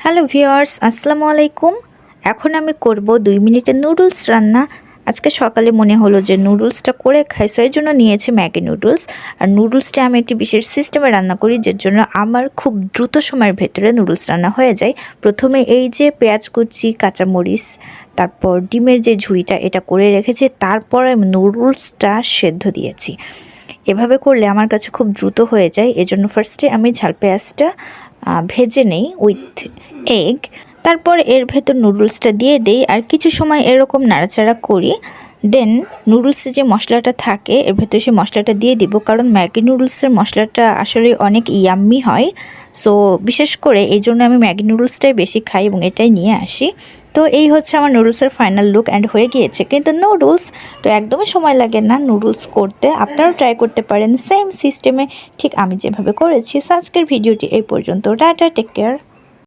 Hello viewers, আসসালামু আলাইকুম। এখন আমি করব 2 মিনিটের নুডলস রান্না। আজকে সকালে মনে হলো যে নুডলসটা করে খাই, সো এর জন্য নিয়েছি ম্যাগি নুডলস। আর নুডলসটা আমি একটি বিশেষ সিস্টেমে রান্না করি, যার জন্য আমার খুব দ্রুত সময়ের ভেতরে নুডলস রান্না হয়ে যায়। প্রথমে এই যে পেঁয়াজ কুচি, কাঁচামরিচ, তারপর ডিমের যে ঝুড়িটা এটা করে রেখেছি, তারপর আমি নুডলসটা সেদ্ধ দিয়েছি। এভাবে করলে আমার কাছে খুব দ্রুত হয়ে যায়, এজন্য ফার্স্টে আমি ঝাল পেঁয়াজটা ভেজে নেই উইথ এগ। তারপর এর ভেতর নুডলসটা দিয়ে দেই আর কিছু সময় এরকম নাড়াচাড়া করি। দেন নুডলসে যে মশলাটা থাকে এর ভেতর সে মশলাটা দিয়ে দিব, কারণ ম্যাগি নুডলসের মশলাটা আসলে অনেক ইয়াম্মি হয়। সো বিশেষ করে এই জন্য আমি ম্যাগি নুডলসটাই বেশি খাই এবং এটাই নিয়ে আসি। তো এই হচ্ছে আমার নুডলসের ফাইনাল লুক অ্যান্ড হয়ে গিয়েছে কিন্তু নুডলস। তো একদমই সময় লাগে না নুডলস করতে, আপনারাও ট্রাই করতে পারেন সেম সিস্টেমে, ঠিক আমি যেভাবে করেছি। সো আজকের ভিডিওটি এই পর্যন্ত। Tata, take care.